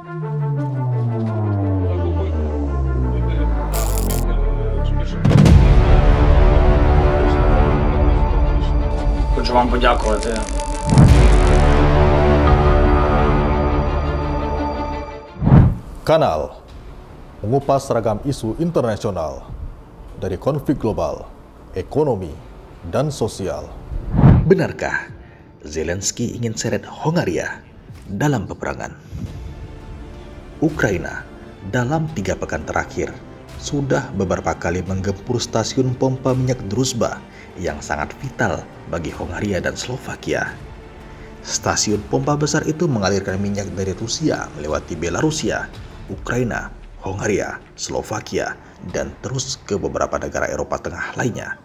Хочу вам подякувати. Kanal mengupas ragam isu internasional dari konflik global, ekonomi, dan sosial. Benarkah Zelensky ingin seret Hongaria dalam peperangan? Ukraina dalam 3 pekan terakhir sudah beberapa kali menggempur stasiun pompa minyak Druzhba yang sangat vital bagi Hongaria dan Slovakia. Stasiun pompa besar itu mengalirkan minyak dari Rusia melewati Belarusia, Ukraina, Hongaria, Slovakia, dan terus ke beberapa negara Eropa Tengah lainnya.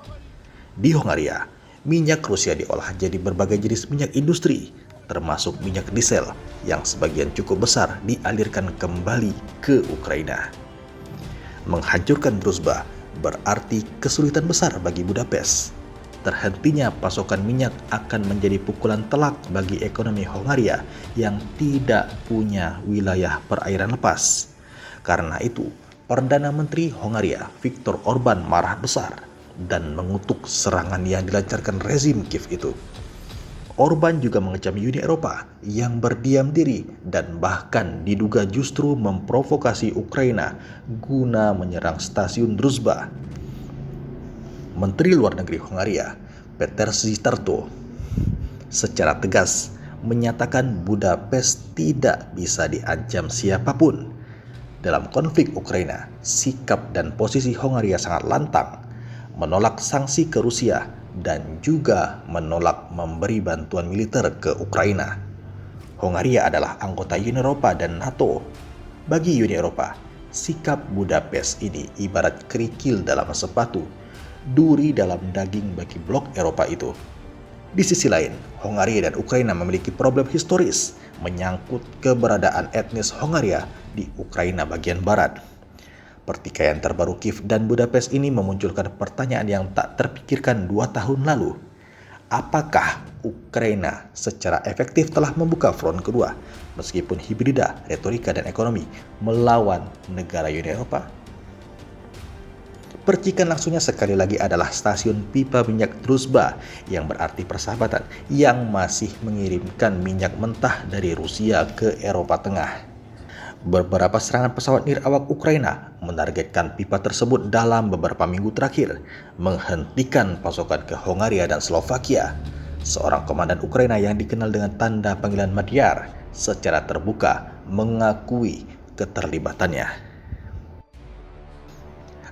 Di Hongaria, minyak Rusia diolah jadi berbagai jenis minyak industri, termasuk minyak diesel yang sebagian cukup besar dialirkan kembali ke Ukraina. Menghancurkan Druzhba berarti kesulitan besar bagi Budapest. Terhentinya pasokan minyak akan menjadi pukulan telak bagi ekonomi Hongaria yang tidak punya wilayah perairan lepas. Karena itu, Perdana Menteri Hongaria Viktor Orban marah besar dan mengutuk serangan yang dilancarkan rezim Kiev itu. Orban juga mengecam Uni Eropa yang berdiam diri dan bahkan diduga justru memprovokasi Ukraina guna menyerang stasiun Druzhba. Menteri Luar Negeri Hongaria, Peter Sitarto, secara tegas menyatakan Budapest tidak bisa diancam siapapun. Dalam konflik Ukraina, sikap dan posisi Hongaria sangat lantang, menolak sanksi ke Rusia dan juga menolak memberi bantuan militer ke Ukraina. Hongaria adalah anggota Uni Eropa dan NATO. Bagi Uni Eropa, sikap Budapest ini ibarat kerikil dalam sepatu, duri dalam daging bagi blok Eropa itu. Di sisi lain, Hongaria dan Ukraina memiliki problem historis menyangkut keberadaan etnis Hongaria di Ukraina bagian barat. Pertikaian terbaru Kiev dan Budapest ini memunculkan pertanyaan yang tak terpikirkan 2 tahun lalu. Apakah Ukraina secara efektif telah membuka front kedua meskipun hibrida, retorika, dan ekonomi melawan negara Uni Eropa? Percikan langsungnya sekali lagi adalah stasiun pipa minyak Druzhba yang berarti persahabatan yang masih mengirimkan minyak mentah dari Rusia ke Eropa Tengah. Beberapa serangan pesawat nirawak Ukraina menargetkan pipa tersebut dalam beberapa minggu terakhir, menghentikan pasokan ke Hongaria dan Slovakia. Seorang komandan Ukraina yang dikenal dengan tanda panggilan Madyar secara terbuka mengakui keterlibatannya.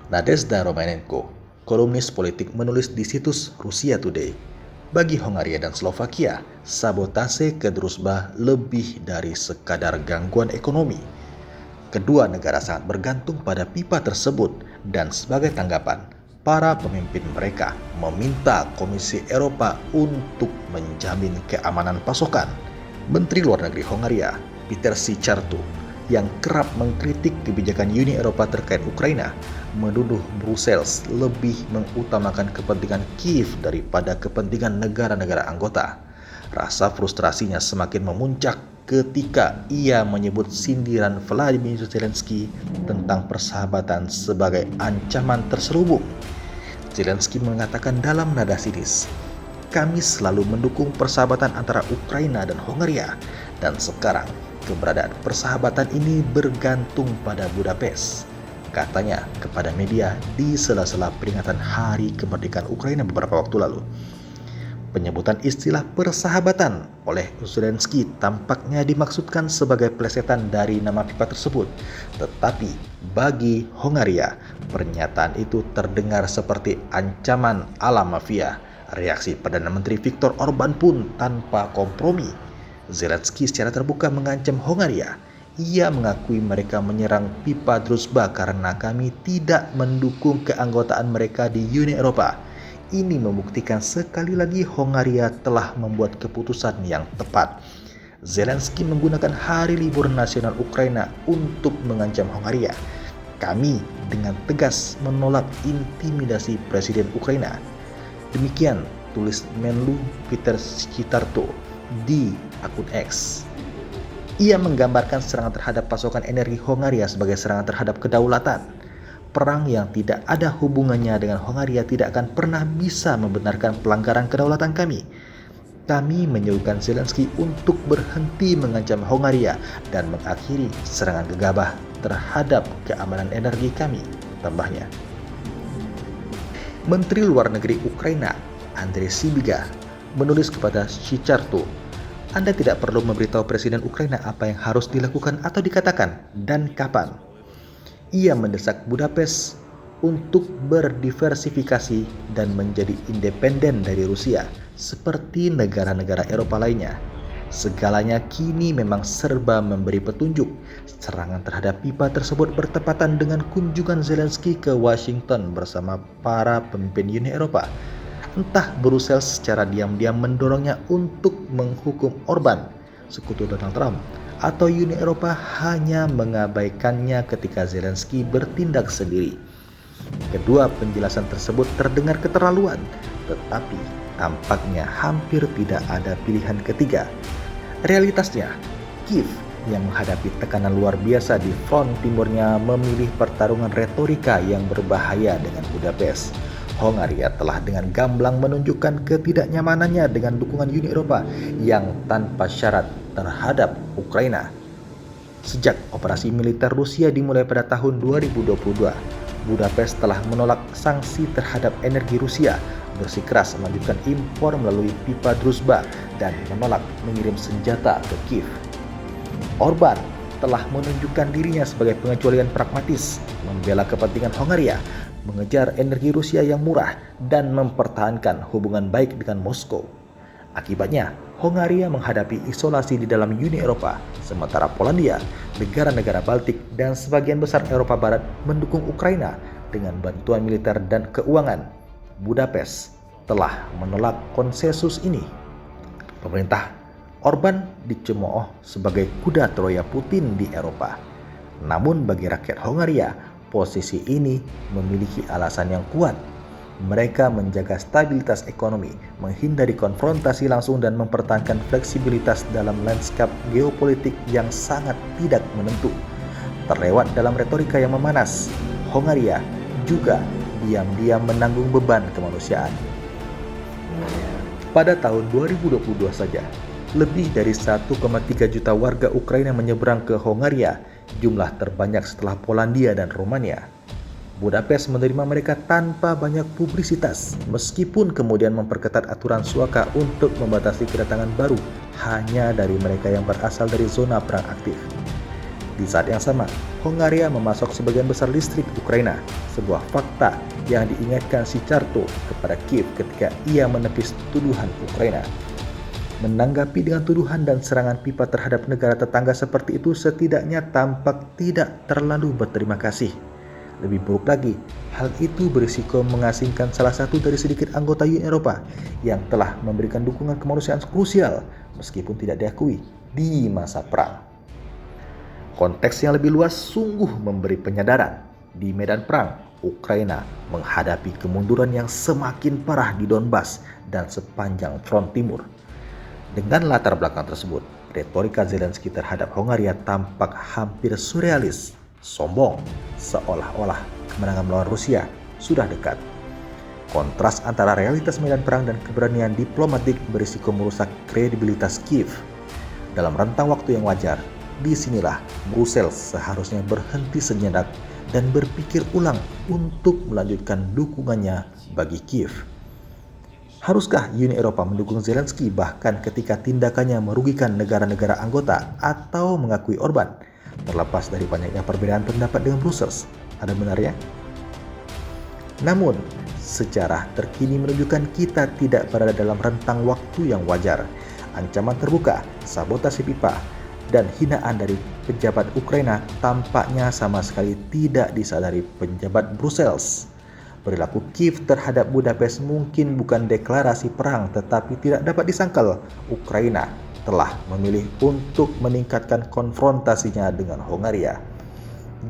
Nadezhda Romanenko, kolumnis politik, menulis di situs Russia Today, bagi Hongaria dan Slovakia, sabotase ke Druzhba lebih dari sekadar gangguan ekonomi. Kedua negara sangat bergantung pada pipa tersebut dan sebagai tanggapan, para pemimpin mereka meminta Komisi Eropa untuk menjamin keamanan pasokan. Menteri Luar Negeri Hongaria, Peter Sitarto, yang kerap mengkritik kebijakan Uni Eropa terkait Ukraina, menuduh Brussels lebih mengutamakan kepentingan Kiev daripada kepentingan negara-negara anggota. Rasa frustrasinya semakin memuncak ketika ia menyebut sindiran Vladimir Zelensky tentang persahabatan sebagai ancaman terselubung. Zelensky mengatakan dalam nada sinis, "Kami selalu mendukung persahabatan antara Ukraina dan Hongaria, dan sekarang keberadaan persahabatan ini bergantung pada Budapest," katanya kepada media di sela-sela peringatan Hari Kemerdekaan Ukraina beberapa waktu lalu. Penyebutan istilah persahabatan oleh Zelensky tampaknya dimaksudkan sebagai plesetan dari nama pipa tersebut. Tetapi bagi Hongaria, pernyataan itu terdengar seperti ancaman ala mafia. Reaksi Perdana Menteri Viktor Orban pun tanpa kompromi. Zelensky secara terbuka mengancam Hongaria. Ia mengakui mereka menyerang pipa Druzhba karena kami tidak mendukung keanggotaan mereka di Uni Eropa. Ini membuktikan sekali lagi Hongaria telah membuat keputusan yang tepat. Zelensky menggunakan hari libur nasional Ukraina untuk mengancam Hongaria. Kami dengan tegas menolak intimidasi Presiden Ukraina. Demikian tulis Menlu Peter Sitarto di akun X. Ia menggambarkan serangan terhadap pasokan energi Hongaria sebagai serangan terhadap kedaulatan. Perang yang tidak ada hubungannya dengan Hongaria tidak akan pernah bisa membenarkan pelanggaran kedaulatan kami. Kami menyerukan Zelensky untuk berhenti mengancam Hongaria dan mengakhiri serangan gegabah terhadap keamanan energi kami, tambahnya. Menteri Luar Negeri Ukraina, Andrei Sybiga, menulis kepada Sycharto, Anda tidak perlu memberitahu Presiden Ukraina apa yang harus dilakukan atau dikatakan dan kapan. Ia mendesak Budapest untuk berdiversifikasi dan menjadi independen dari Rusia seperti negara-negara Eropa lainnya. Segalanya kini memang serba memberi petunjuk. Serangan terhadap pipa tersebut bertepatan dengan kunjungan Zelensky ke Washington bersama para pemimpin Uni Eropa. Entah Brussels secara diam-diam mendorongnya untuk menghukum Orban, sekutu Donald Trump, atau Uni Eropa hanya mengabaikannya ketika Zelensky bertindak sendiri. Kedua penjelasan tersebut terdengar keterlaluan, tetapi tampaknya hampir tidak ada pilihan ketiga. Realitasnya, Kiev yang menghadapi tekanan luar biasa di front timurnya memilih pertarungan retorika yang berbahaya dengan Budapest. Hongaria telah dengan gamblang menunjukkan ketidaknyamanannya dengan dukungan Uni Eropa yang tanpa syarat terhadap Ukraina. Sejak operasi militer Rusia dimulai pada tahun 2022, Budapest telah menolak sanksi terhadap energi Rusia, bersikeras melanjutkan impor melalui pipa Druzhba, dan menolak mengirim senjata ke Kiev. Orban telah menunjukkan dirinya sebagai pengecualian pragmatis, membela kepentingan Hongaria, mengejar energi Rusia yang murah, dan mempertahankan hubungan baik dengan Moskow. Akibatnya, Hongaria menghadapi isolasi di dalam Uni Eropa, sementara Polandia, negara-negara Baltik, dan sebagian besar Eropa Barat mendukung Ukraina dengan bantuan militer dan keuangan. Budapest telah menolak konsensus ini. Pemerintah Orban dicemooh sebagai kuda Troya Putin di Eropa. Namun bagi rakyat Hongaria, posisi ini memiliki alasan yang kuat. Mereka menjaga stabilitas ekonomi, menghindari konfrontasi langsung, dan mempertahankan fleksibilitas dalam lanskap geopolitik yang sangat tidak menentu. Terlewat dalam retorika yang memanas, Hongaria juga diam-diam menanggung beban kemanusiaan. Pada tahun 2022 saja, lebih dari 1,3 juta warga Ukraina menyeberang ke Hongaria, jumlah terbanyak setelah Polandia dan Romania. Budapest menerima mereka tanpa banyak publisitas, meskipun kemudian memperketat aturan suaka untuk membatasi kedatangan baru hanya dari mereka yang berasal dari zona perang aktif. Di saat yang sama, Hongaria memasok sebagian besar listrik Ukraina, sebuah fakta yang diingatkan Sycharto kepada Kiev ketika ia menepis tuduhan Ukraina. Menanggapi dengan tuduhan dan serangan pipa terhadap negara tetangga seperti itu setidaknya tampak tidak terlalu berterima kasih. Lebih buruk lagi, hal itu berisiko mengasingkan salah satu dari sedikit anggota Uni Eropa yang telah memberikan dukungan kemanusiaan krusial meskipun tidak diakui di masa perang. Konteks yang lebih luas sungguh memberi penyadaran. Di medan perang, Ukraina menghadapi kemunduran yang semakin parah di Donbas dan sepanjang front timur. Dengan latar belakang tersebut, retorika Zelensky terhadap Hongaria tampak hampir surrealis, sombong, seolah-olah kemenangan melawan Rusia sudah dekat. Kontras antara realitas medan perang dan keberanian diplomatik berisiko merusak kredibilitas Kiev. Dalam rentang waktu yang wajar, disinilah Brussels seharusnya berhenti sejenak dan berpikir ulang untuk melanjutkan dukungannya bagi Kiev. Haruskah Uni Eropa mendukung Zelensky bahkan ketika tindakannya merugikan negara-negara anggota atau mengakui Orban? Terlepas dari banyaknya perbedaan pendapat dengan Brussels, ada benarnya? Namun, sejarah terkini menunjukkan kita tidak berada dalam rentang waktu yang wajar. Ancaman terbuka, sabotase pipa, dan hinaan dari pejabat Ukraina tampaknya sama sekali tidak disadari pejabat Brussels. Perilaku Kiev terhadap Budapest mungkin bukan deklarasi perang, tetapi tidak dapat disangkal. Ukraina telah memilih untuk meningkatkan konfrontasinya dengan Hongaria.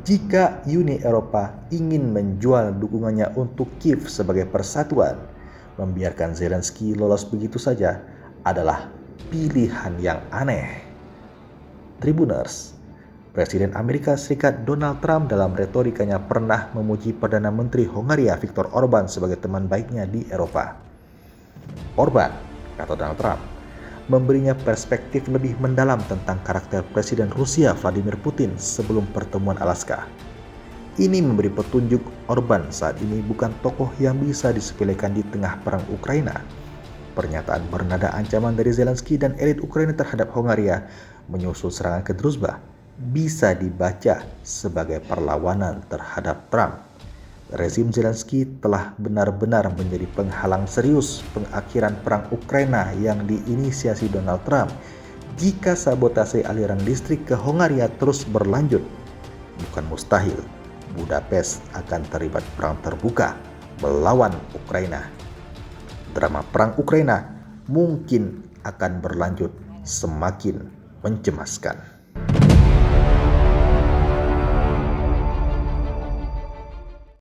Jika Uni Eropa ingin menjual dukungannya untuk Kiev sebagai persatuan, membiarkan Zelensky lolos begitu saja adalah pilihan yang aneh. Tribuners. Presiden Amerika Serikat Donald Trump dalam retorikanya pernah memuji Perdana Menteri Hongaria Viktor Orban sebagai teman baiknya di Eropa. Orban, kata Donald Trump, memberinya perspektif lebih mendalam tentang karakter Presiden Rusia Vladimir Putin sebelum pertemuan Alaska. Ini memberi petunjuk Orban saat ini bukan tokoh yang bisa disepelekan di tengah perang Ukraina. Pernyataan bernada ancaman dari Zelensky dan elit Ukraina terhadap Hongaria menyusul serangan ke Druzhba bisa dibaca sebagai perlawanan terhadap Trump. Rezim Zelensky telah benar-benar menjadi penghalang serius pengakhiran perang Ukraina yang diinisiasi Donald Trump. Jika sabotase aliran listrik ke Hongaria terus berlanjut, bukan mustahil Budapest akan terlibat perang terbuka melawan Ukraina. Drama perang Ukraina mungkin akan berlanjut semakin mencemaskan.